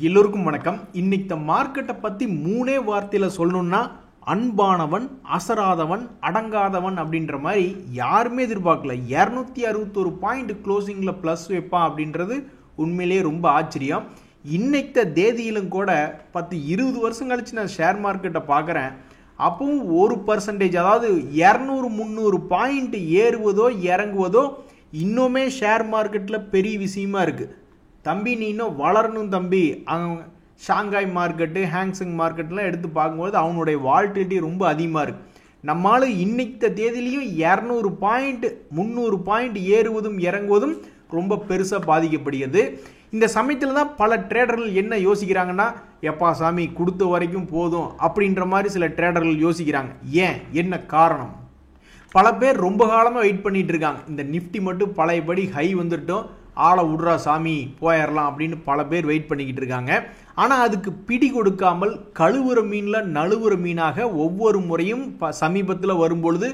எல்லோருக்கும் வணக்கம். இன்னைக்கு மார்க்கெட்டை பற்றி மூணே வார்த்தையில் சொல்லணும்னா அன்பானவன், அசராதவன், அடங்காதவன் அப்படின்ற மாதிரி யாருமே எதிர்பார்க்கல. 261 பாயிண்ட் க்ளோசிங்கில் ப்ளஸ் வைப்பான் அப்படின்றது உண்மையிலேயே ரொம்ப ஆச்சரியம். இன்னைக்கு தேதியிலும் கூட 10-20 வருஷம் கழிச்சு நான் ஷேர் மார்க்கெட்டை பார்க்குறேன். அப்பவும் 1%, அதாவது 200-300 பாயிண்ட் ஏறுவதோ இறங்குவதோ இன்னுமே ஷேர் மார்க்கெட்டில் பெரிய விஷயமா இருக்குது. தம்பி நீ இன்னும் வளரணும் தம்பி. ஷாங்காய் மார்க்கெட்டு, ஹாங்ஸிங் மார்க்கெட்லாம் எடுத்து பார்க்கும்போது அவனுடைய வால்டிலிட்டி ரொம்ப அதிகமாக இருக்குது. நம்மளால இன்னைக்கு தேதியிலையும் 200 பாயிண்ட் 300 பாயிண்ட் ஏறுவதும் இறங்குவதும் ரொம்ப பெருசாக பாதிக்கப்படுகிறது. இந்த சமயத்தில் தான் பல ட்ரேடர்கள் என்ன யோசிக்கிறாங்கன்னா, எப்பா சாமி கொடுத்த வரைக்கும் போதும் அப்படின்ற மாதிரி சில ட்ரேடர்கள் யோசிக்கிறாங்க. ஏன், என்ன காரணம்? பல பேர் ரொம்ப காலமாக வெயிட் பண்ணிட்டு இருக்காங்க. இந்த நிஃப்டி மட்டும் பழையபடி ஹை வந்துட்டோம், ஆளை விட்றா சாமி போயிடலாம் அப்படின்னு பல பேர் வெயிட் பண்ணிக்கிட்டு இருக்காங்க. ஆனால் அதுக்கு பிடி கொடுக்காமல் கழுவுற மீனில் நழுவுற மீனாக ஒவ்வொரு முறையும் சமீபத்தில் வரும்பொழுது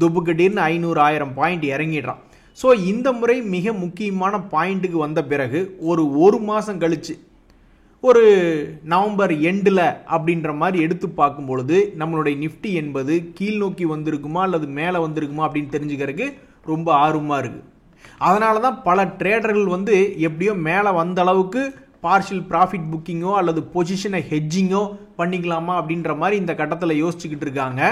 துப்புக்கட்டின்னு 500-1000 பாயிண்ட் இறங்கிடுறான். ஸோ இந்த முறை மிக முக்கியமான பாயிண்ட்டுக்கு வந்த பிறகு ஒரு மாதம் கழிச்சு ஒரு நவம்பர் எண்டில் அப்படின்ற மாதிரி எடுத்து பார்க்கும் பொழுது நம்மளுடைய நிஃப்டி என்பது கீழ் நோக்கி வந்திருக்குமா அல்லது மேலே வந்திருக்குமா அப்படின்னு தெரிஞ்சுக்கிறதுக்கு ரொம்ப ஆர்வமாக இருக்குது. அதனால தான் பல ட்ரேடர்கள் எப்படியோ மேலே வந்த அளவுக்கு பார்ஷியல் ப்ராஃபிட் புக்கிங்கோ அல்லது பொசிஷனை ஹெட்ஜிங்கோ பண்ணிக்கலாமா அப்படின்ற மாதிரி இந்த கட்டத்தில் யோசிச்சுக்கிட்டு இருக்காங்க.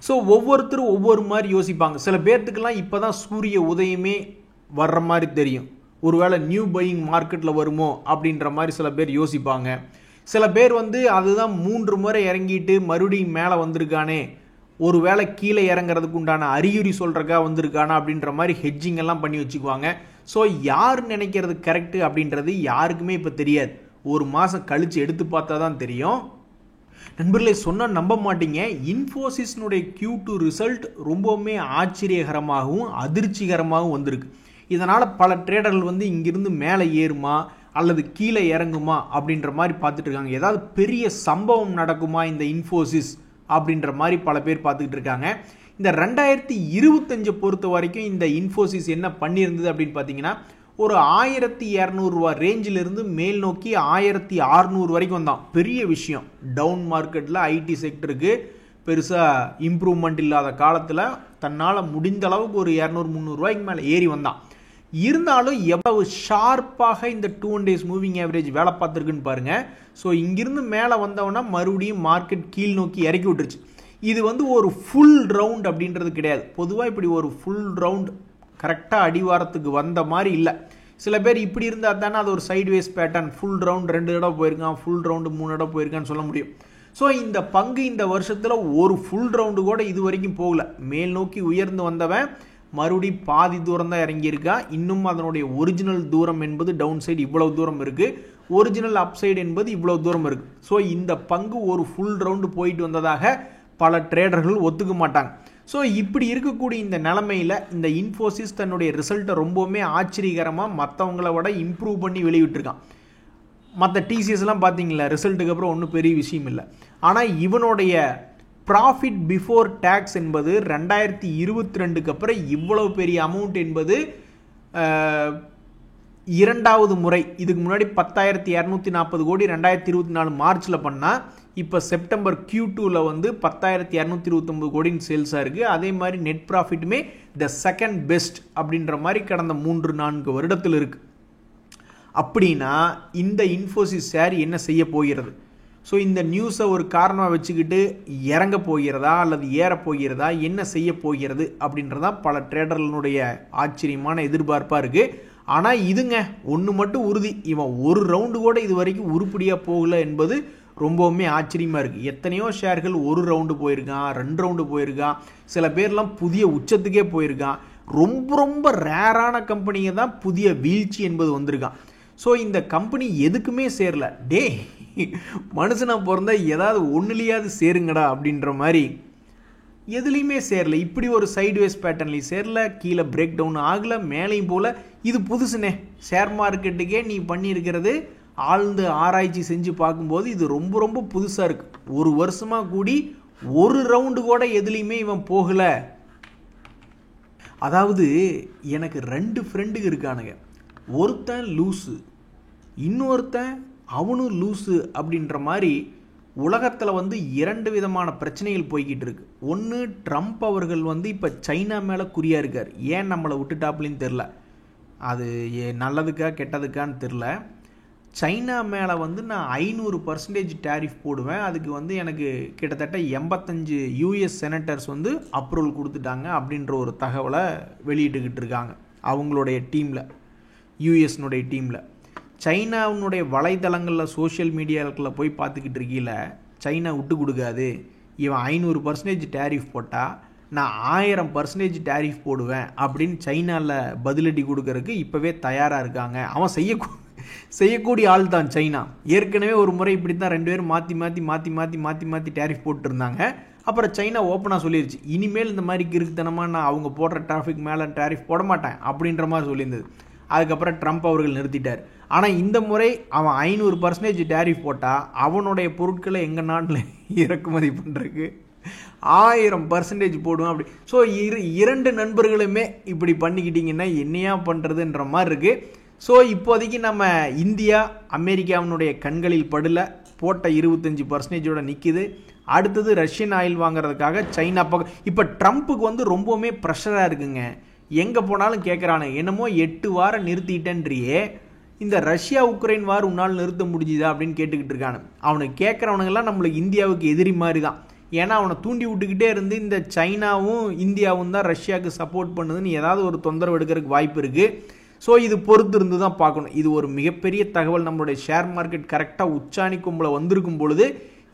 ஸோ ஒவ்வொருத்தரும் ஒவ்வொரு மாதிரி யோசிப்பாங்க. சில பேர்த்துக்கெல்லாம் இப்போ தான் சூரிய உதயமே வர்ற மாதிரி தெரியும். ஒருவேளை நியூ பையிங் மார்க்கெட்டில் வருமோ அப்படின்ற மாதிரி சில பேர் யோசிப்பாங்க. சில பேர் அதுதான் 3 முறை இறங்கிட்டு மறுபடியும் மேலே வந்திருக்கானே, ஒரு வேளை கீழே இறங்குறதுக்கு உண்டான அறிகுறி சொல்கிறக்கா வந்திருக்கானா அப்படின்ற மாதிரி ஹெட்ஜிங் எல்லாம் பண்ணி வச்சுக்குவாங்க. ஸோ யார் நினைக்கிறது கரெக்டு அப்படின்றது யாருக்குமே இப்போ தெரியாது. ஒரு மாதம் கழித்து எடுத்து பார்த்தா தான் தெரியும். நண்பர்களே, சொன்னால் நம்ப மாட்டீங்க, இன்ஃபோசிஸ்னுடைய Q2 ரிசல்ட் ரொம்பவுமே ஆச்சரியகரமாகவும் அதிர்ச்சிகரமாகவும் வந்திருக்கு. இதனால் பல ட்ரேடர்கள் இங்கிருந்து மேலே ஏறுமா அல்லது கீழே இறங்குமா அப்படின்ற மாதிரி பார்த்துட்டு இருக்காங்க. ஏதாவது பெரிய சம்பவம் நடக்குமா இந்த இன்ஃபோசிஸ் அப்படின்ற மாதிரி பல பேர் பார்த்துக்கிட்டு இருக்காங்க. இந்த 2025 பொறுத்த வரைக்கும் இந்த இன்ஃபோசிஸ் என்ன பண்ணியிருந்தது அப்படின்னு பார்த்தீங்கன்னா, ஒரு 1200 ரூபா ரேஞ்சிலிருந்து மேல் நோக்கி 1600 வரைக்கும் வந்தான். பெரிய விஷயம். டவுன் மார்க்கெட்டில் ஐடி செக்டருக்கு பெருசாக இம்ப்ரூவ்மெண்ட் இல்லாத காலத்தில் தன்னால் முடிந்த அளவுக்கு ஒரு 200-300 ரூபாய்க்கு மேலே ஏறி வந்தான். இருந்தாலும் எவ்வளவு ஷார்ப்பாக இந்த 2 days மூவிங் ஆவரேஜ் வேலை பார்த்துருக்குன்னு பாருங்க. ஸோ இங்கிருந்து மேலே வந்தவனா மறுபடியும் மார்க்கெட் கீழ் நோக்கி இறக்கி விட்டுருச்சு. இது ஒரு ஃபுல் ரவுண்ட் அப்படின்றது கிடையாது. பொதுவாக இப்படி ஒரு ஃபுல் ரவுண்ட் கரெக்டாக அடிவாரத்துக்கு வந்த மாதிரி இல்லை. சில பேர் இப்படி இருந்தால் தானே அது ஒரு சைட்வேஸ் பேட்டர்ன். ஃபுல் ரவுண்ட் 2 இடம் போயிருக்கான், ஃபுல் ரவுண்டு 3 இடம் போயிருக்கான்னு சொல்ல முடியும். ஸோ இந்த பங்கு இந்த வருஷத்தில் ஒரு ஃபுல் ரவுண்டு கூட இது வரைக்கும் போகல. மேல் நோக்கி உயர்ந்து வந்தவன் மறுபடியும் பாதி தூரம் தான் இறங்கியிருக்கா. இன்னும் அதனுடைய ஒரிஜினல் தூரம் என்பது டவுன் சைடு இவ்வளவு தூரம் இருக்குது, ஒரிஜினல் அப்சைடு என்பது இவ்வளவு தூரம் இருக்குது. ஸோ இந்த பங்கு ஒரு ஃபுல் ரவுண்டு போயிட்டு வந்ததாக பல ட்ரேடர்கள் ஒத்துக்க மாட்டாங்க. ஸோ இப்படி இருக்கக்கூடிய இந்த நிலைமையில் இந்த இன்ஃபோசிஸ் தன்னுடைய ரிசல்ட்டை ரொம்பவுமே ஆச்சரியகரமாக மற்றவங்கள விட இம்ப்ரூவ் பண்ணி வெளியிட்டிருக்கான். மற்ற டிசிஎஸ்லாம் பார்த்தீங்களா, ரிசல்ட்டுக்கு அப்புறம் ஒன்றும் பெரிய விஷயம் இல்லை. ஆனால் இவனுடைய ப்ராஃபிட் பிஃபோர் டேக்ஸ் என்பது 2022க்கு அப்புறம் இவ்வளவு பெரிய அமௌண்ட் என்பது இரண்டாவது முறை. இதுக்கு முன்னாடி 10,240 கோடி 2024 மார்ச்சில் பண்ணால், இப்போ செப்டம்பர் Q2ல 10,229 கோடின்னு சேல்ஸாக இருக்குது. அதே மாதிரி நெட் ப்ராஃபிட்டுமே த செகண்ட் பெஸ்ட் அப்படின்ற மாதிரி கடந்த 3-4 வருடத்தில் இருக்குது. அப்படின்னா இந்த இன்ஃபோசிஸ் ஷேர் என்ன செய்ய போகிறது? ஸோ இந்த நியூஸை ஒரு காரணமாக வச்சுக்கிட்டு இறங்க போகிறதா அல்லது ஏற போகிறதா, என்ன செய்ய போகிறது அப்படின்றதான் பல ட்ரேடர்களுடைய ஆச்சரியமான எதிர்பார்ப்பாக இருக்குது. ஆனால் இதுங்க ஒன்று மட்டும் உறுதி, இவன் ஒரு ரவுண்டு கூட இது வரைக்கும் உருப்படியாக போகல என்பது ரொம்பவுமே ஆச்சரியமாக இருக்குது. எத்தனையோ ஷேர்கள் ஒரு ரவுண்டு போயிருக்கான், 2 ரவுண்டு போயிருக்கான், சில பேர்லாம் புதிய உச்சத்துக்கே போயிருக்கான். ரொம்ப ரொம்ப ரேரான கம்பெனிங்க தான் புதிய வீழ்ச்சி என்பது வந்திருக்கான். ஸோ இந்த கம்பெனி எதுக்குமே சேரல. டே, மனுஷனா பிறந்தா ஏதாவது ஒன்றுலையாவது சேருங்கடா அப்படின்ற மாதிரி எதுலேயுமே சேரல. இப்படி ஒரு சைட்வேஸ் பேட்டர்ன்லையும் சேரல, கீழே பிரேக் டவுன் ஆகலை, மேலேயும் போல. இது புதுசுனே ஷேர் மார்க்கெட்டுக்கே நீ பண்ணியிருக்கிறது. ஆழ்ந்து ஆராய்ச்சி செஞ்சு பார்க்கும்போது இது ரொம்ப ரொம்ப புதுசாக இருக்குது. ஒரு வருஷமாக கூடி ஒரு ரவுண்டு கூட எதுலேயுமே இவன் போகலை. அதாவது எனக்கு 2 ஃப்ரெண்டுங்க இருக்கானுங்க. ஒருத்தன் லூஸு, இன்னொருத்தன் அவனும் லூஸு அப்படின்ற மாதிரி உலகத்தில் வந்து 2 விதமான பிரச்சனைகள் போய்கிட்டு இருக்கு. ஒன்று, ட்ரம்ப் அவர்கள் வந்து இப்போ சைனா மேலே குறியாக இருக்கார். ஏன் நம்மளை விட்டுட்டாப்புலின்னு தெரில, அது நல்லதுக்கா கெட்டதுக்கான்னு தெரில. சைனா மேலே வந்து நான் 500% டேரிஃப் போடுவேன், அதுக்கு வந்து எனக்கு கிட்டத்தட்ட 85 US செனட்டர்ஸ் வந்து அப்ரூவல் கொடுத்துட்டாங்க அப்படின்ற ஒரு தகவலை வெளியிட்டுக்கிட்டு இருக்காங்க அவங்களுடைய டீமில், யூஎஸ்னுடைய டீமில். சைனாவுடைய வலைதளங்களில் சோஷியல் மீடியாக்களில் போய் பார்த்துக்கிட்டு இருக்கீங்கள, சைனா விட்டு கொடுக்காது, இவன் 500% டேரிஃப் போட்டால் நான் 1000% டேரிஃப் போடுவேன் அப்படின்னு சைனாவில் பதிலடி கொடுக்கறதுக்கு இப்போவே தயாராக இருக்காங்க. அவன் செய்யக்கூடிய ஆள் தான் சைனா. ஏற்கனவே ஒரு முறை இப்படி தான் 2 பேரும் மாற்றி டேரிஃப் போட்டுருந்தாங்க. அப்புறம் சைனா ஓப்பனாக சொல்லிடுச்சு, இனிமேல் இந்த மாதிரி கிறுக்குத்தனமாக நான் அவங்க போடுற டிராஃபிக் மேலே டேரிஃப் போட மாட்டேன் அப்படின்ற மாதிரி சொல்லியிருந்தது. அதுக்கப்புறம் ட்ரம்ப் அவர்கள் நிறுத்திட்டார். ஆனால் இந்த முறை அவன் 500% டேரிஃப் போட்டால் அவனுடைய பொருட்களை எங்கள் நாட்டில் இறக்குமதி பண்ணுறதுக்கு 1000% போடுவேன் அப்படி. ஸோ 2 நண்பர்களுமே இப்படி பண்ணிக்கிட்டிங்கன்னா என்னையா பண்ணுறதுன்ற மாதிரி இருக்குது. ஸோ இப்போதைக்கு நம்ம இந்தியா அமெரிக்காவினுடைய கண்களில் படல, போட்ட 25% நிற்கிது. அடுத்தது ரஷ்யன் ஆயில் வாங்குறதுக்காக சைனா பக்கம். இப்போ ட்ரம்ப்புக்கு வந்து ரொம்பவுமே ப்ரெஷராக இருக்குங்க. எங்கே போனாலும் கேட்குறானு, என்னமோ 8 வாரம் நிறுத்திட்டேன்றியே, இந்த ரஷ்யா உக்ரைன் வார் உன்னால் நிறுத்த முடிஞ்சுதா அப்படின்னு கேட்டுக்கிட்டு இருக்கானு. அவனுக்கு கேட்குறவனுங்கெல்லாம் நம்மளுக்கு இந்தியாவுக்கு எதிரி மாதிரி தான். ஏன்னா அவனை தூண்டி விட்டுக்கிட்டே இருந்து இந்த சைனாவும் இந்தியாவும் தான் ரஷ்யாவுக்கு சப்போர்ட் பண்ணுதுன்னு ஏதாவது ஒரு தொந்தரவு எடுக்கிறதுக்கு வாய்ப்பு இருக்குது. ஸோ இது பொறுத்து இருந்து தான் பார்க்கணும். இது ஒரு மிகப்பெரிய தகவல். நம்மளுடைய ஷேர் மார்க்கெட் கரெக்டாக உச்சாணி கும்பல வந்திருக்கும் பொழுது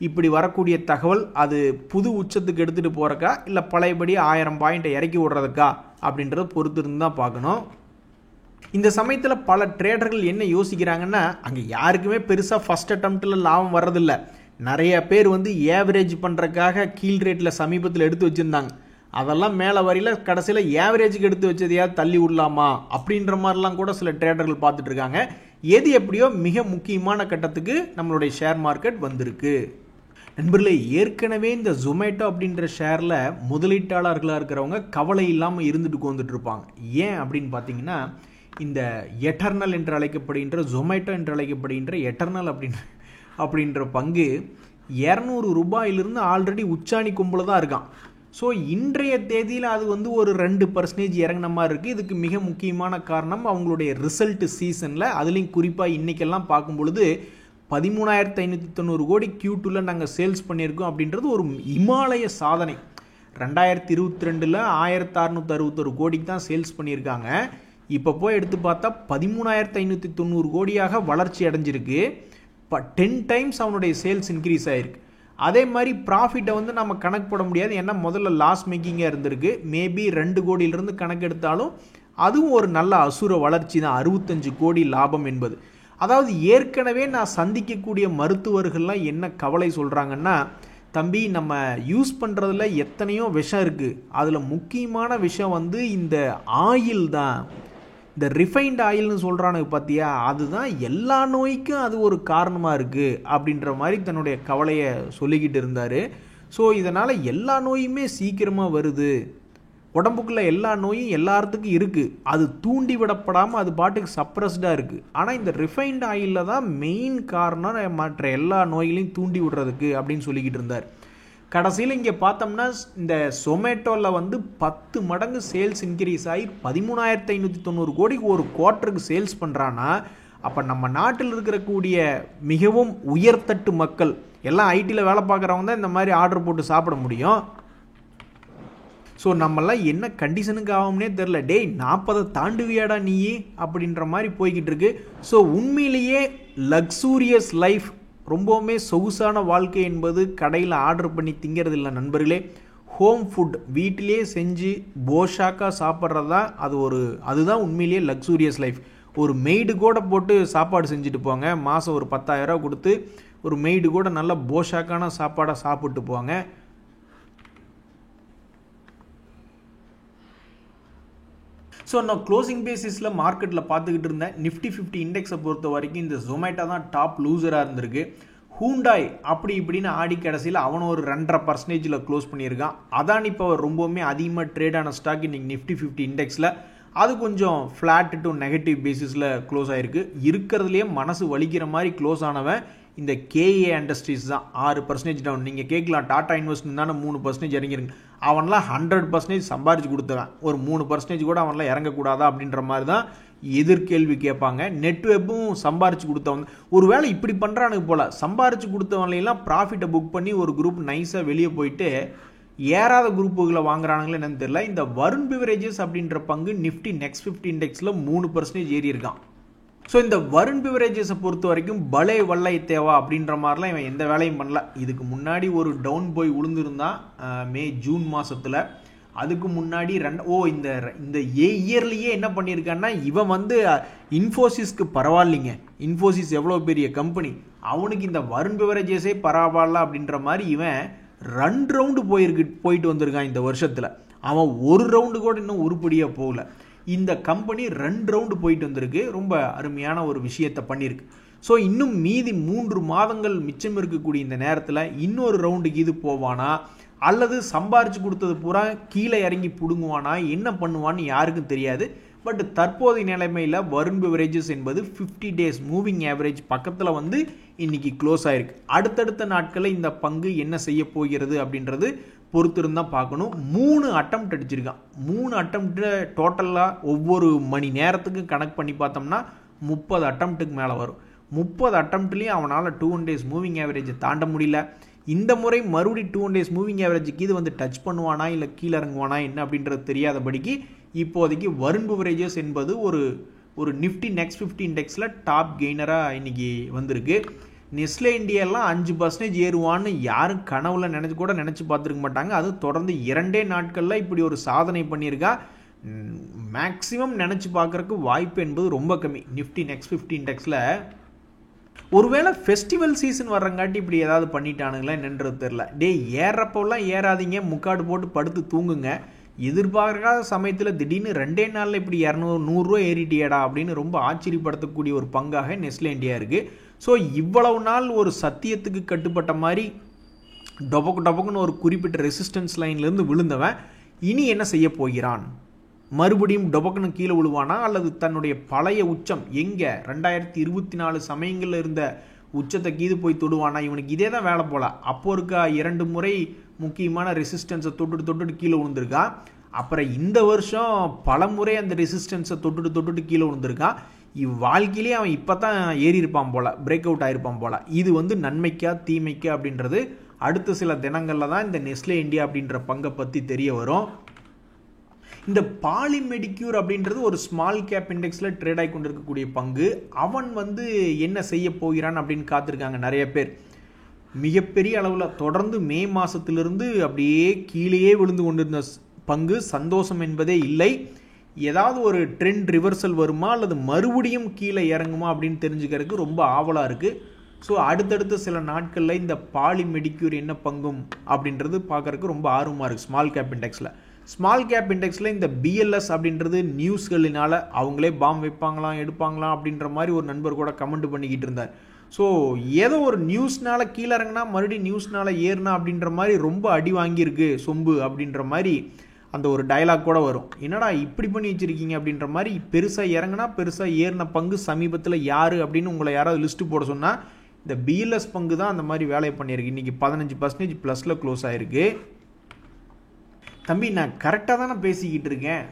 இப்படி வரக்கூடிய தகவல் அது புது உச்சத்துக்கு எடுத்துகிட்டு போகிறக்கா இல்லை பழையபடி 1000 பாயிண்ட்டை இறக்கி விடுறதுக்கா அப்படின்றத பொறுத்து இருந்து தான் பார்க்கணும். இந்த சமயத்தில் பல ட்ரேடர்கள் என்ன யோசிக்கிறாங்கன்னா, அங்கே யாருக்குமே பெருசாக ஃபஸ்ட் அட்டம்ப்டில் லாபம் வர்றதில்ல. நிறைய பேர் வந்து ஏவரேஜ் பண்ணுறதுக்காக கீழ் ரேட்டில் சமீபத்தில் எடுத்து வச்சுருந்தாங்க. அதெல்லாம் மேலே வரையில் கடைசியில் ஏவரேஜுக்கு எடுத்து வச்சதையாவது தள்ளி விடலாமா அப்படின்ற மாதிரிலாம் கூட சில ட்ரேடர்கள் பார்த்துட்டு இருக்காங்க. எது எப்படியோ மிக முக்கியமான கட்டத்துக்கு நம்மளுடைய ஷேர் மார்க்கெட் வந்திருக்கு. நண்பர்களே, ஏற்கனவே இந்த ஜொமேட்டோ அப்படின்ற ஷேரில் முதலீட்டாளர்களாக இருக்கிறவங்க கவலை இல்லாமல் இருந்துட்டு வந்துட்டு இருப்பாங்க. ஏன் அப்படின்னு பார்த்தீங்கன்னா, இந்த எட்டர்னல் என்று அழைக்கப்படுகின்ற ஜொமேட்டோ என்று அழைக்கப்படுகின்ற எட்டர்னல் அப்படின்ற பங்கு 200 ரூபாயிலிருந்து ஆல்ரெடி உச்சாணி கும்பல தான் இருக்கான். ஸோ இன்றைய தேதியில் அது வந்து ஒரு 2% இறங்கின மாதிரி இருக்குது. இதுக்கு மிக முக்கியமான காரணம் அவங்களுடைய ரிசல்ட் சீசனில், அதுலேயும் குறிப்பாக இன்றைக்கெல்லாம் பார்க்கும் பொழுது 13,590 கோடி Q2 நாங்கள் சேல்ஸ் பண்ணியிருக்கோம் அப்படின்றது ஒரு இமாலய சாதனை. 2022 1661 கோடிக்கு தான் சேல்ஸ் பண்ணியிருக்காங்க. இப்போ போய் எடுத்து பார்த்தா 13,590 கோடியாக வளர்ச்சி அடைஞ்சிருக்கு. 10 டைம்ஸ் அவனுடைய சேல்ஸ் இன்க்ரீஸ் ஆகிருக்கு. அதே மாதிரி ப்ராஃபிட்டை வந்து நம்ம கணக்கு போட முடியாது, ஏன்னா முதல்ல லாஸ் மேக்கிங்காக இருந்திருக்கு. மேபி 2 கோடியிலிருந்து கணக்கு எடுத்தாலும் அதுவும் ஒரு நல்ல அசுர வளர்ச்சி தான். 65 கோடி லாபம் என்பது. அதாவது ஏற்கனவே நான் சந்திக்கக்கூடிய மருத்துவர்கள்லாம் என்ன கவலை சொல்கிறாங்கன்னா, தம்பி நம்ம யூஸ் பண்ணுறதுல எத்தனையோ விஷம் இருக்குது, அதில் முக்கியமான விஷயம் வந்து இந்த ஆயில் தான், இந்த ரிஃபைன்ட் ஆயில்னு சொல்கிறானுங்க பார்த்தியா, அதுதான் எல்லா நோய்க்கும் அது ஒரு காரணமாக இருக்குது அப்படின்ற மாதிரி தன்னுடைய கவலையை சொல்லிக்கிட்டு இருந்தார். ஸோ இதனால் எல்லா நோயுமே சீக்கிரமாக வருது, உடம்புக்குள்ளே எல்லா நோயும் எல்லாத்துக்கும் இருக்குது, அது தூண்டி விடப்படாமல் அது பாட்டுக்கு சப்ரஸ்டாக இருக்குது. ஆனால் இந்த ரிஃபைன்ட் ஆயிலில் தான் மெயின் காரணம் மற்ற எல்லா நோய்களையும் தூண்டி விடுறதுக்கு அப்படின்னு சொல்லிக்கிட்டு இருந்தார். கடைசியில் இங்கே பார்த்தோம்னா இந்த சொமேட்டோவில் வந்து 10 மடங்கு சேல்ஸ் இன்க்ரீஸ் ஆகி 13,590 கோடிக்கு ஒரு குவார்ட்டருக்கு சேல்ஸ் பண்ணுறான்னா, அப்போ நம்ம நாட்டில் இருக்கக்கூடிய மிகவும் உயர்தட்டு மக்கள் எல்லாம் ஐடியில் வேலை பார்க்குறவங்க தான் இந்த மாதிரி ஆர்டர் போட்டு சாப்பிட முடியும். ஸோ நம்மளாம் என்ன கண்டிஷனுக்கு ஆகும்னே தெரில. டேய் 40 தாண்டுவியாடா நீ அப்படின்ற மாதிரி போய்கிட்டு இருக்கு. ஸோ உண்மையிலேயே லக்ஸூரியஸ் லைஃப், ரொம்பவுமே சொகுசான வாழ்க்கை என்பது கடையில் ஆர்டர் பண்ணி திங்கிறது இல்லை நண்பர்களே. ஹோம் ஃபுட் வீட்டிலே செஞ்சு போஷாக்காக சாப்பிட்றது தான் அதுதான் உண்மையிலேயே லக்ஸூரியஸ் லைஃப். ஒரு மெய்டு கூட போட்டு சாப்பாடு செஞ்சுட்டு போங்க, மாதம் ஒரு 10,000 ரூபா கொடுத்து ஒரு மெய்டு கூட நல்ல போஷாக்கான சாப்பாடை சாப்பிட்டு போங்க. ஸோ நான் க்ளோசிங் பேசிஸில் மார்க்கெட்டில் பார்த்துக்கிட்டு இருந்தேன். நிஃப்டி 50 இண்டெக்ஸை பொறுத்த வரைக்கும் இந்த ஜொமேட்டோ தான் டாப் லூசராக இருந்திருக்கு. ஹூண்டாய் அப்படி இப்படின்னு ஆடி கடைசியில் அவனும் ஒரு 2.5% க்ளோஸ் பண்ணியிருக்கான். அதான் இப்போ ரொம்பவுமே அதிகமாக ட்ரேடான ஸ்டாக் இன்றைக்கி நிஃப்டி 50 இண்டெக்ஸில். அது கொஞ்சம் ஃப்ளாட் டு நெகட்டிவ் பேசிஸில் க்ளோஸ் ஆகிருக்கு. இருக்கிறதுலையே மனசு வலிக்கிற மாதிரி க்ளோஸ் ஆனவன் இந்த கேஏ இண்டஸ்ட்ரீஸ் தான். 6% டவுன். நீங்கள் கேட்கலாம் டாடா இன்வெஸ்ட்மெண்ட் தானே 3% இறங்கிருக்கு. அவன்லாம் 100% சம்பாரிச்சு கொடுத்தவன், ஒரு 3% கூட அவன்லாம் இறங்கக்கூடாதா அப்படின்ற மாதிரி தான் எதிர்கேள்வி கேட்பாங்க. நெட்வெப்பும் சம்பாரிச்சு கொடுத்தவங்க. ஒருவேளை இப்படி பண்ணுறானுக்கு போல் சம்பாரிச்சு கொடுத்தவங்களையெல்லாம் ப்ராஃபிட்டை புக் பண்ணி ஒரு குரூப் நைஸாக வெளியே போயிட்டு ஏறாத குரூப்புகளை வாங்குறானுங்களே என்னன்னு தெரியல. இந்த வருண் பிவரேஜஸ் அப்படின்ற பங்கு நிஃப்டி நெக்ஸ்ட் 50 இண்டெக்ஸில் 3% ஏறி இருக்கான். ஸோ இந்த வருண் பிவரேஜஸை பொறுத்த வரைக்கும் பலே வல்லை தேவா அப்படின்ற மாதிரிலாம் இவன் எந்த வேலையும் பண்ணல. இதுக்கு முன்னாடி ஒரு டவுன் போய் விழுந்துருந்தான் ஜூன் மாதத்தில். அதுக்கு முன்னாடி இந்த இயர்லேயே என்ன பண்ணியிருக்கான்னா, இவன் வந்து இன்ஃபோசிஸ்க்கு பரவாயில்லைங்க, இன்ஃபோசிஸ் எவ்வளோ பெரிய கம்பெனி, அவனுக்கு இந்த வருண் பிவரேஜஸே பரவாயில்ல அப்படின்ற மாதிரி இவன் 2 ரவுண்டு போயிட்டு வந்திருக்கான் இந்த வருஷத்தில். அவன் ஒரு ரவுண்டு கூட இன்னும் உருப்படியாக போகல. இந்த கம்பெனி 2 ரவுண்டு போயிட்டு வந்திருக்கு. ரொம்ப அருமையான ஒரு விஷயத்தை பண்ணியிருக்கு. ஸோ இன்னும் மீதி 3 மாதங்கள் மிச்சம் இருக்கக்கூடிய இந்த நேரத்தில் இன்னொரு ரவுண்டுக்கு இது போவானா, அல்லது சம்பாரிச்சு கொடுத்தது பூரா கீழே இறங்கி பிடுங்குவானா, என்ன பண்ணுவான்னு யாருக்கும் தெரியாது. பட் தற்போதைய நிலைமையில் வருண் பிவரேஜஸ் என்பது 50 டேஸ் மூவிங் ஆவரேஜ் பக்கத்தில் வந்து இன்னைக்கு க்ளோஸ் ஆயிருக்கு. அடுத்தடுத்த நாட்களில் இந்த பங்கு என்ன செய்ய போகிறது அப்படின்றது பொறுத்திருந்தான் பார்க்கணும். 3 அட்டெம்ப்ட் அடிச்சிருக்கான். 3 அட்டெம்ப்ட் டோட்டலாக ஒவ்வொரு மணி நேரத்துக்கு கணக்கு பண்ணி பார்த்தோம்னா 30 அட்டெம்ப்ட்டுக்கு மேலே வரும். 30 அட்டெம்ப்ட்லேயும் அவனால் 200 டேஸ் மூவிங் ஆவரேஜை தாண்ட முடியல. இந்த முறை மறுபடியும் 200 டேஸ் மூவிங் ஆவரேஜுக்கு இது வந்து டச் பண்ணுவானா இல்லை கீழே இறங்குவானா என்ன அப்படின்றது தெரியாதபடிக்கு இப்போதைக்கு வருண் பிவரேஜஸ் என்பது ஒரு நிஃப்டி நெக்ஸ்ட் 50 இண்டெக்ஸில் டாப் கெய்னராக இன்னைக்கு வந்திருக்கு. நெஸ்லே இந்தியாலாம் 5% ஏறுவான்னு யாரும் கனவுல நினச்சி பார்த்துருக்க மாட்டாங்க. அது தொடர்ந்து 2 நாட்களில் இப்படி ஒரு சாதனை பண்ணியிருக்கா. மேக்ஸிமம் நினச்சி பார்க்குறக்கு வாய்ப்பு என்பது ரொம்ப கம்மி. நிஃப்டி நெக்ஸ்ட் 50 இண்டெக்ஸில் ஒருவேளை ஃபெஸ்டிவல் சீசன் வர்றங்காட்டி இப்படி ஏதாவது பண்ணிட்டானுங்களா என்னன்றது தெரில. ஏறப்போலாம் ஏறாதீங்க, முக்காடு போட்டு படுத்து தூங்குங்க. எதிர்பார்க்காத சமயத்தில் திடீர்னு 2 நாளில் இப்படி 100 ரூபா ஏறிட்டியடா அப்படின்னு ரொம்ப ஆச்சரியப்படுத்தக்கூடிய ஒரு பங்காக நெஸ்லே இந்தியா இருக்குது. ஸோ இவ்வளவு நாள் ஒரு சத்தியத்துக்கு கட்டுப்பட்ட மாதிரி டொபக்குன்னு ஒரு குறிப்பிட்ட ரெசிஸ்டன்ஸ் லைன்லேருந்து விழுந்தவன் இனி என்ன செய்ய போகிறான்? மறுபடியும் டொபக்குன்னு கீழே விழுவானா, அல்லது தன்னுடைய பழைய உச்சம் எங்கே 2024 சமயங்களில் இருந்த உச்சத்தை கீது போய் தொடுவானா? இவனுக்கு இதே தான் வேலை போல. அப்போ இருக்கா 2 முறை முக்கியமான ரெசிஸ்டன்ஸை தொட்டுட்டு கீழே விழுந்திருக்கான். அப்புறம் இந்த வருஷம் பல முறை அந்த ரெசிஸ்டன்ஸை தொட்டுட்டு கீழே விழுந்திருக்கான். இவ்வாழ்க்கையிலே அவன் இப்போ தான் ஏறி இருப்பான் போல, பிரேக் அவுட் ஆகிருப்பான் போல. இது வந்து நன்மைக்கா தீமைக்கா அப்படின்றது அடுத்த சில தினங்களில் தான் இந்த நெஸ்லே இந்தியா அப்படின்ற பங்கை பற்றி தெரிய வரும். இந்த பாலிமெடிக்யூர் அப்படின்றது ஒரு ஸ்மால் கேப் இண்டெக்ஸில் ட்ரேட் ஆகி கொண்டு இருக்கக்கூடிய பங்கு. அவன் வந்து என்ன செய்ய போகிறான் அப்படின்னு காத்திருக்காங்க நிறைய பேர். மிகப்பெரிய அளவில் தொடர்ந்து மே மாதத்திலிருந்து அப்படியே கீழேயே விழுந்து கொண்டிருந்த பங்கு சந்தோஷம் என்பதே இல்லை. ஏதாவது ஒரு ட்ரெண்ட் ரிவர்சல் வருமா அல்லது மறுபடியும் கீழே இறங்குமா அப்படின்னு தெரிஞ்சுக்கிறதுக்கு ரொம்ப ஆவலாக இருக்குது. ஸோ அடுத்தடுத்த சில நாட்களில் இந்த பாலிமெடிக்யூர் என்ன பங்கும் அப்படின்றது பார்க்குறதுக்கு ரொம்ப ஆர்வமாக இருக்குது. ஸ்மால் கேப் இண்டெக்ஸில் இந்த பிஎல்எஸ் அப்படின்றது நியூஸ்களினால் அவங்களே பாம் வைப்பாங்களாம் எடுப்பாங்களாம் அப்படின்ற மாதிரி ஒரு நண்பர் கூட கமெண்ட் பண்ணிக்கிட்டு இருந்தார். ஸோ ஏதோ ஒரு நியூஸ்னால கீழே இறங்கினா மறுபடியும் நியூஸ்னால ஏறினா அப்படின்ற மாதிரி ரொம்ப அடி வாங்கியிருக்கு சொம்பு அப்படின்ற மாதிரி அந்த ஒரு டயலாக் கூட வரும். என்னடா இப்படி பண்ணி வச்சுருக்கீங்க அப்படின்ற மாதிரி. பெருசாக இறங்கினா பெருசாக ஏறின பங்கு சமீபத்தில் யார் அப்படின்னு உங்களை யாராவது லிஸ்ட்டு போட சொன்னால் இந்த பிஎல்எஸ் பங்கு தான் அந்த மாதிரி வேலையை பண்ணியிருக்கு. இன்றைக்கி 15% ப்ளஸில் க்ளோஸ் ஆகிருக்கு. தம்பி நான் கரெக்டாக தானே பேசிக்கிட்டு இருக்கேன்,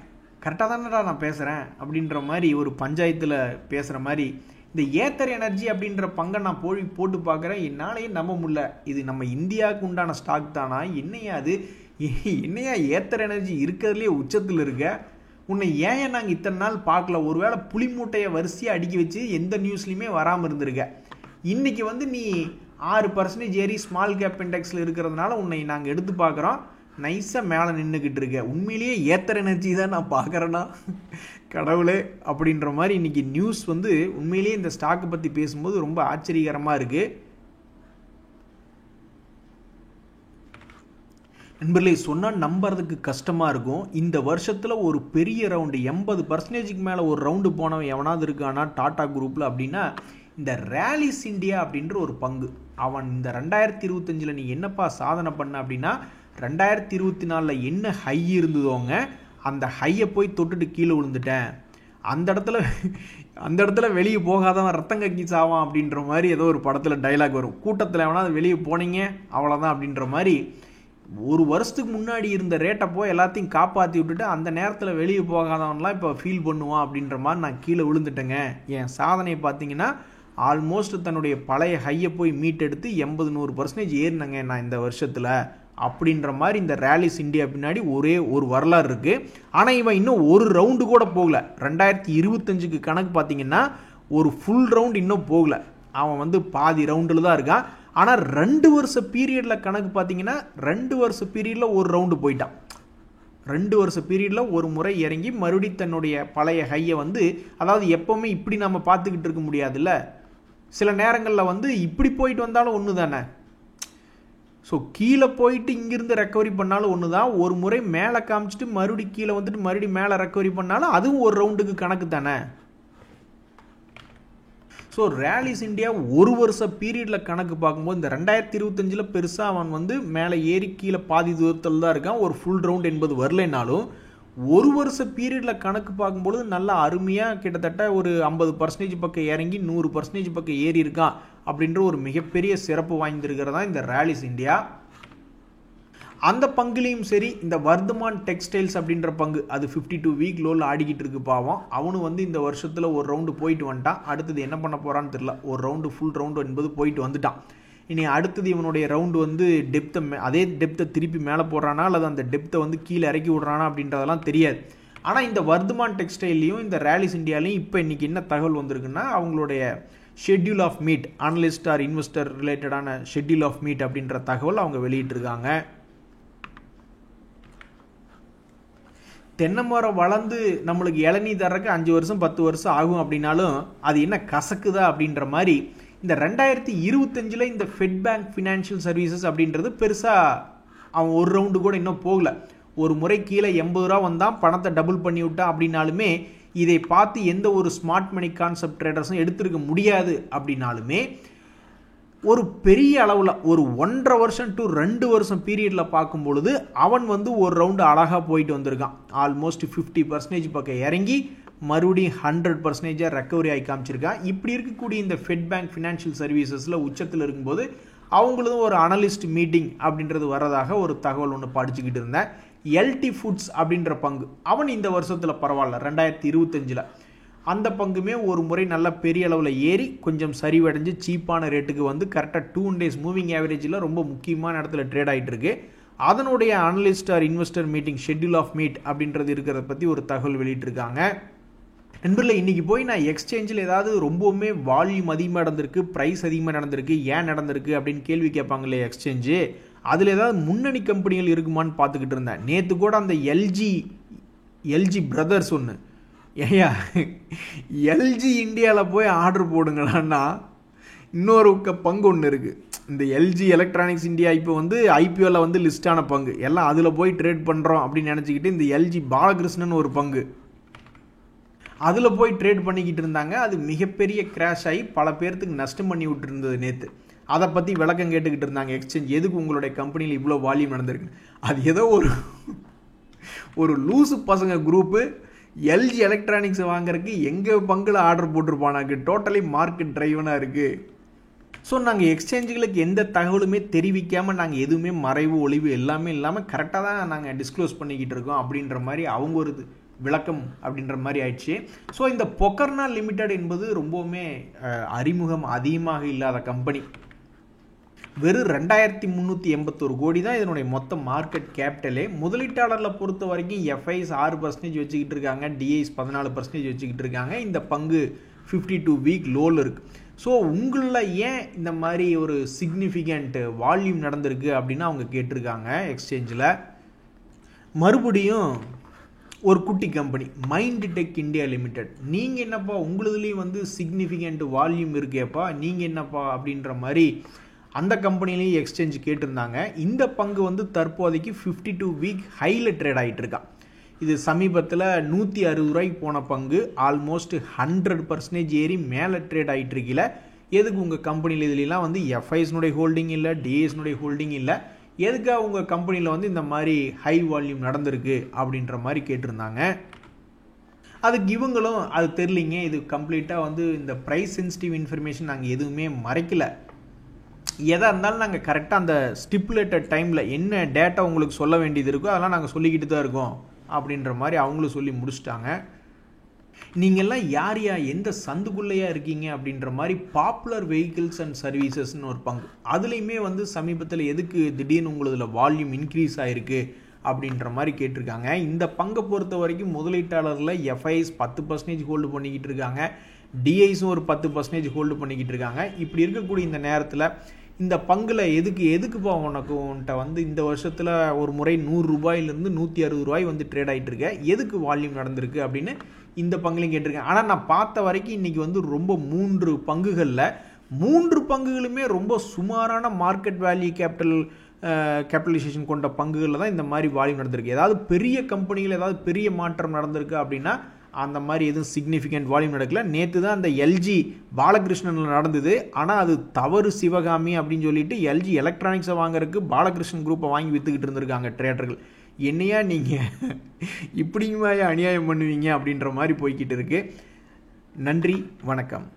கரெக்டாக தானடா நான் பேசுகிறேன் அப்படின்ற மாதிரி ஒரு பஞ்சாயத்தில் பேசுகிற மாதிரி இந்த ஏத்தர் எனர்ஜி அப்படின்ற பங்கை நான் போட்டு பார்க்குறேன். என்னாலேயே நம்ப முடியல. இது நம்ம இந்தியாவுக்கு உண்டான ஸ்டாக் தானா? என்னையா ஏத்தர் எனர்ஜி இருக்கிறதுலே உச்சத்தில் இருக்க? உன்னை ஏன் நாங்கள் இத்தனை நாள் பார்க்கல? ஒருவேளை புலி மூட்டையை வரிசையாக அடுக்கி வச்சு எந்த நியூஸ்லையுமே வராமல் இருந்திருக்க. இன்றைக்கி வந்து நீ 6% ஏறி ஸ்மால் கேப் இண்டெக்ஸில் இருக்கிறதுனால உன்னை நாங்கள் எடுத்து பார்க்குறோம். நைஸாக மேலே நின்றுக்கிட்டு இருக்க. உண்மையிலேயே ஏத்தர் எனர்ஜி தான் நான் பார்க்குறேன்னா கடவுளே அப்படின்ற மாதிரி இன்றைக்கி நியூஸ் வந்து உண்மையிலேயே இந்த ஸ்டாக்கை பற்றி பேசும்போது ரொம்ப ஆச்சரியகரமாக இருக்குது. நண்பர்களே, சொன்னால் நம்புறதுக்கு கஷ்டமாக இருக்கும். இந்த வருஷத்தில் ஒரு பெரிய ரவுண்டு 80%க்கு மேலே ஒரு ரவுண்டு போனவன் எவனாவது இருக்கானா டாடா குரூப்பில் அப்படின்னா இந்த ரேலிஸ் இந்தியா அப்படின்ற ஒரு பங்கு. அவன் இந்த 2025 நீ என்னப்பா சாதனை பண்ண அப்படின்னா 2024 என்ன ஹை இருந்ததோங்க அந்த ஹையை போய் தொட்டுட்டு கீழே விழுந்துட்டேன், அந்த இடத்துல வெளியே போகாதவன் ரத்தம் கக்கி சாவான் அப்படின்ற மாதிரி ஏதோ ஒரு படத்தில் டைலாக் வரும். கூட்டத்தில் வேணா அது வெளியே போனீங்க அவ்வளோதான் அப்படின்ற மாதிரி ஒரு வருஷத்துக்கு முன்னாடி இருந்த ரேட்டை போய் எல்லாத்தையும் காப்பாற்றி விட்டுட்டு அந்த நேரத்தில் வெளியே போகாதவன்லாம் இப்போ ஃபீல் பண்ணுவான் அப்படின்ற மாதிரி நான் கீழே விழுந்துட்டேங்க. என் சாதனை பார்த்தீங்கன்னா ஆல்மோஸ்ட் தன்னுடைய பழைய ஹையை போய் மீட்டெடுத்து 80-100% ஏறினங்க நான் இந்த வருஷத்தில் அப்படின்ற மாதிரி இந்த ரேலிஸ் இந்தியா பின்னாடி ஒரே ஒரு வரலாறு இருக்குது. ஆனால் இவன் இன்னும் ஒரு ரவுண்டு கூட போகல. 2025க்கு கணக்கு பார்த்தீங்கன்னா ஒரு ஃபுல் ரவுண்டு இன்னும் போகல. அவன் வந்து பாதி ரவுண்டில் தான் இருக்கான். ஆனால் 2 வருஷ பீரியடில் கணக்கு பார்த்தீங்கன்னா 2 வருஷ பீரியடில் ஒரு ரவுண்டு போயிட்டான். 2 வருஷ பீரியடில் ஒரு முறை இறங்கி மறுபடி தன்னுடைய பழைய ஹையை வந்து, அதாவது எப்போவுமே இப்படி நம்ம பார்த்துக்கிட்டு இருக்க முடியாதுல்ல, சில நேரங்களில் வந்து இப்படி போயிட்டு வந்தாலும் ஒன்று தானே. ஸோ கீழே போயிட்டு இங்கிருந்து ரெக்கவரி பண்ணாலும் ஒன்று தான், ஒரு முறை மேலே காமிச்சிட்டு மறுபடி கீழே வந்துட்டு மறுபடியும் மேலே ரெக்கவரி பண்ணாலும் அதுவும் ஒரு ரவுண்டுக்கு கணக்கு தானே. ஸோ ரேலிஸ் இந்தியா ஒரு வருஷ பீரியடில் கணக்கு பார்க்கும்போது இந்த 2025 பெருசாக அவன் வந்து மேலே ஏறி கீழே பாதி தூரத்தில் தான் இருக்கான். ஒரு ஃபுல் ரவுண்ட் என்பது வரலைனாலும் ஒரு வருஷ பீரியடில் கணக்கு பார்க்கும்பொழுது நல்லா அருமையாக கிட்டத்தட்ட ஒரு 50% பக்கம் இறங்கி 100% பக்கம் ஏறி இருக்கான் அப்படின்ற ஒரு மிகப்பெரிய சிறப்பு வாய்ந்திருக்கிறதா இந்த ரேலிஸ் இந்தியா. அந்த பங்குலையும் சரி, இந்த வர்தமான் டெக்ஸ்டைல்ஸ் அப்படின்ற பங்கு அது 52 வீக் லோவில் ஆடிக்கிட்டு இருக்கு பாவம். அவனு வந்து இந்த வருஷத்தில் ஒரு ரவுண்டு போயிட்டு வந்துட்டான். அடுத்தது என்ன பண்ண போகிறான்னு தெரியல. ஒரு ரவுண்டு ஃபுல் ரவுண்டு என்பது போயிட்டு வந்துட்டான். இனி அடுத்தது இவனுடைய ரவுண்டு வந்து அதே டெப்த்தை திருப்பி மேலே போடுறானா அல்லது அந்த டெப்த்தை வந்து கீழே இறக்கி விடுறானா அப்படின்றதெல்லாம் தெரியாது. ஆனால் இந்த வர்தமான் டெக்ஸ்டைல்லையும் இந்த ரேலிஸ் இந்தியாலையும் இப்போ இன்றைக்கி என்ன தகவல் வந்திருக்குன்னா, அவங்களுடைய schedule of meet, analyst or investor ரிலேட்டடான ஷெட்யூல் ஆஃப் மீட் அப்படின்ற தகவல் அவங்க வெளியிட்டிருக்காங்க. தென்னை மரம் வளர்ந்து நம்மளுக்கு இளநீ தர்றக்கு 5 வருஷம் 10 வருஷம் ஆகும் அப்படின்னாலும் அது என்ன கசக்குதா அப்படின்ற மாதிரி இந்த 2025 இந்த ஃபெட் பேங்க் ஃபினான்ஷியல் சர்வீசஸ் அப்படின்றது பெருசாக அவன் ஒரு ரவுண்டு கூட இன்னும் போகல. ஒரு முறை கீழே 80 ரூபா வந்தான், பணத்தை டபுள் பண்ணி விட்டான் அப்படின்னாலுமே இதை பார்த்து எந்த ஒரு ஸ்மார்ட் மணி கான்செப்ட் ட்ரேடர்ஸும் எடுத்திருக்க முடியாது. அப்படின்னாலுமே ஒரு பெரிய அளவில் ஒரு 1.5 வருஷம் to 2 வருஷம் பீரியடில் பார்க்கும் பொழுது அவன் வந்து ஒரு ரவுண்டு அழகாக போயிட்டு வந்திருக்கான். ஆல்மோஸ்ட் 50% பக்கம் இறங்கி மறுபடியும் 100% ரெக்கவரி ஆகி காமிச்சிருக்கான். இப்படி இருக்கக்கூடிய இந்த ஃபெட் பேங்க் ஃபினான்ஷியல் சர்வீசஸில் உச்சத்தில் இருக்கும்போது அவங்களும் ஒரு அனலிஸ்ட் மீட்டிங் அப்படின்றது வரதாக ஒரு தகவல் ஒன்று படிச்சுக்கிட்டு இருந்தேன். எல்டி ஃபுட்ஸ் அப்படின்ற பங்கு அவன் இந்த வருஷத்தில் பரவாயில்ல, 2025 அந்த பங்குமே ஒரு முறை நல்ல பெரிய அளவில் ஏறி கொஞ்சம் சரிவடைஞ்சு சீப்பான ரேட்டுக்கு வந்து கரெக்டாக 2 days மூவிங் ஆவரேஜில் ரொம்ப முக்கியமான இடத்துல ட்ரேட் ஆகிட்டு இருக்கு. அதனுடைய analyst or investor meeting schedule of meet அப்படின்றது இருக்கிறத பற்றி ஒரு தகவல் வெளியிட்டிருக்காங்க. நண்பர்களே, இன்றைக்கி போய் நான் எக்ஸ்சேஞ்சில் ஏதாவது ரொம்பவுமே வால்யூம் அதிகமாக நடந்திருக்கு, ப்ரைஸ் அதிகமாக நடந்திருக்கு, ஏன் நடந்திருக்கு அப்படின்னு கேள்வி கேட்பாங்களே எக்ஸ்சேஞ்சு, அதில் ஏதாவது முன்னணி கம்பெனிகள் இருக்குமான்னு பார்த்துக்கிட்டு இருந்தேன். நேற்று கூட அந்த எல்ஜி பிரதர்ஸ் ஒன்று, ஏயா எல்ஜி இந்தியாவில் போய் ஆர்டர் போடுங்களான்னா இன்னொரு பங்கு ஒன்று இருக்குது. இந்த எல்ஜி எலக்ட்ரானிக்ஸ் இந்தியா இப்போ வந்து ஐபிஓவில் வந்து லிஸ்டான பங்கு, எல்லாம் அதில் போய் ட்ரேட் பண்ணுறோம் அப்படின்னு நினச்சிக்கிட்டு இந்த எல்ஜி பாலகிருஷ்ணன் ஒரு பங்கு அதில் போய் ட்ரேட் பண்ணிக்கிட்டு இருந்தாங்க. அது மிகப்பெரிய கிராஷ் ஆகி பல பேர்த்துக்கு நஷ்டம் பண்ணி விட்டு இருந்தது நேற்று. அதை பற்றி விளக்கம் கேட்டுக்கிட்டு இருந்தாங்க எக்ஸ்சேஞ்ச், எதுக்கு உங்களுடைய கம்பெனியில் இவ்வளோ வால்யூம் நடந்திருக்கு. அது ஏதோ ஒரு லூசு பசங்க குரூப்பு எல்ஜி எலக்ட்ரானிக்ஸ் வாங்குறதுக்கு எங்கள் பங்கில் ஆர்டர் போட்டிருப்பானாக்கு. டோட்டலி மார்க்கெட் ட்ரைவனாக இருக்குது. ஸோ நாங்கள் எக்ஸ்சேஞ்சுகளுக்கு எந்த தகவலுமே தெரிவிக்காமல் நாங்கள் எதுவுமே மறைவு ஒளிவு எல்லாமே இல்லாமல் கரெக்டாக தான் நாங்கள் டிஸ்க்ளோஸ் பண்ணிக்கிட்டு இருக்கோம் அப்படின்ற மாதிரி அவங்க ஒரு விளக்கம் அப்படின்ற மாதிரி ஆயிடுச்சு. ஸோ இந்த பொக்கர்னா லிமிடெட் என்பது ரொம்பவுமே அறிமுகம் அதிகமாக இல்லாத கம்பெனி. வெறும் 2381 கோடி தான் இதனுடைய மொத்த மார்க்கெட் கேபிட்டலே. முதலீட்டாளரில் பொறுத்த வரைக்கும் எஃப்ஐஸ் 6% வச்சுக்கிட்டு இருக்காங்க, டிஐஸ் 14% வச்சுக்கிட்டு இருக்காங்க. இந்த பங்கு 52 வீக் லோவில் இருக்குது. ஸோ உங்களில் ஏன் இந்த மாதிரி ஒரு சிக்னிஃபிகண்ட் வால்யூம் நடந்திருக்கு அப்படின்னு அவங்க கேட்டிருக்காங்க எக்ஸ்சேஞ்சில். மறுபடியும் ஒரு குட்டி company mind tech India limited, நீங்கள் என்னப்பா உங்களுதுலேயும் வந்து சிக்னிஃபிகண்ட் வால்யூம் இருக்கேப்பா, நீங்கள் என்னப்பா அப்படின்ற மாதிரி அந்த கம்பெனிலையும் எக்ஸ்சேஞ்ச் கேட்டிருந்தாங்க. இந்த பங்கு வந்து தற்போதைக்கு 52 வீக் ஹையில் ட்ரேட் ஆகிட்டு இருக்கான். இது சமீபத்தில் 160 ரூபாய்க்கு போன பங்கு ஆல்மோஸ்ட் 100% ஏறி மேலே ட்ரேட் ஆகிட்டு இருக்கல. எதுக்கு உங்கள் கம்பெனியில் இதுலாம் வந்து எஃப்ஐஸ்னுடைய ஹோல்டிங் இல்லை, டிஏஸ்னுடைய ஹோல்டிங் இல்லை, எதுக்காக உங்கள் கம்பெனியில் வந்து இந்த மாதிரி ஹை வால்யூம் நடந்திருக்கு அப்படின்ற மாதிரி கேட்டிருந்தாங்க. அதுக்கு இவங்களும் அது தெரியலிங்க, இது கம்ப்ளீட்டாக வந்து இந்த ப்ரைஸ் சென்சிட்டிவ் இன்ஃபர்மேஷன் நாங்கள் எதுவுமே மறைக்கல, எதாக இருந்தாலும் நாங்கள் கரெக்டாக அந்த ஸ்டிப்புலேட்டட் டைமில் என்ன டேட்டா உங்களுக்கு சொல்ல வேண்டியது இருக்கோ அதெல்லாம் நாங்கள் சொல்லிக்கிட்டு தான் இருக்கோம் அப்படின்ற மாதிரி அவங்களும் சொல்லி முடிச்சிட்டாங்க. நீங்கள்லாம் யார் எந்த சந்துக்குள்ளேயா இருக்கீங்க அப்படின்ற மாதிரி பாப்புலர் வெஹிக்கிள்ஸ் அண்ட் சர்வீசஸ்ன்னு ஒரு பங்கு, அதுலேயுமே வந்து சமீபத்தில் எதுக்கு திடீர்னு உங்களதில் வால்யூம் இன்க்ரீஸ் ஆகிருக்கு அப்படின்ற மாதிரி கேட்டிருக்காங்க. இந்த பங்கை பொறுத்த வரைக்கும் முதலீட்டாளரில் எஃப்ஐஸ் 10% ஹோல்டு பண்ணிக்கிட்டு இருக்காங்க, டிஐஸும் ஒரு 10% ஹோல்டு பண்ணிக்கிட்டு இருக்காங்க. இப்படி இருக்கக்கூடிய இந்த நேரத்தில் இந்த பங்கில் எதுக்குப்பா உன்கிட்ட வந்து இந்த வருஷத்தில் ஒரு முறை 100 ரூபாயிலிருந்து 160 ரூபாய் வந்து ட்ரேட் ஆகிட்டு இருக்க, எதுக்கு வால்யூம் நடந்திருக்கு அப்படின்னு இந்த பங்குலையும் கேட்டிருக்கேன். ஆனால் நான் பார்த்த வரைக்கும் இன்றைக்கி வந்து ரொம்ப 3 பங்குகளில் 3 பங்குகளுமே ரொம்ப சுமாரான மார்க்கெட் வேல்யூ கேபிட்டலைசேஷன் கொண்ட பங்குகளில் தான் இந்த மாதிரி வால்யூம் நடந்திருக்கு. ஏதாவது பெரிய கம்பெனிகள் ஏதாவது பெரிய மாற்றம் நடந்திருக்கு அப்படின்னா அந்த மாதிரி எதுவும் சிக்னிஃபிகண்ட் வால்யூம் நடக்கல. நேற்று தான் அந்த எல்ஜி பாலகிருஷ்ணனில் நடந்தது, ஆனால் அது தவறு சிவகாமி அப்படின்னு சொல்லிட்டு எல்ஜி எலக்ட்ரானிக்ஸை வாங்குறதுக்கு பாலகிருஷ்ணன் குரூப்பை வாங்கி விற்றுக்கிட்டு இருந்திருக்காங்க ட்ரேடர்கள். என்னையா நீங்கள் இப்படியுமா அநியாயம் பண்ணுவீங்க அப்படின்ற மாதிரி போய்கிட்டு இருக்கு. நன்றி, வணக்கம்.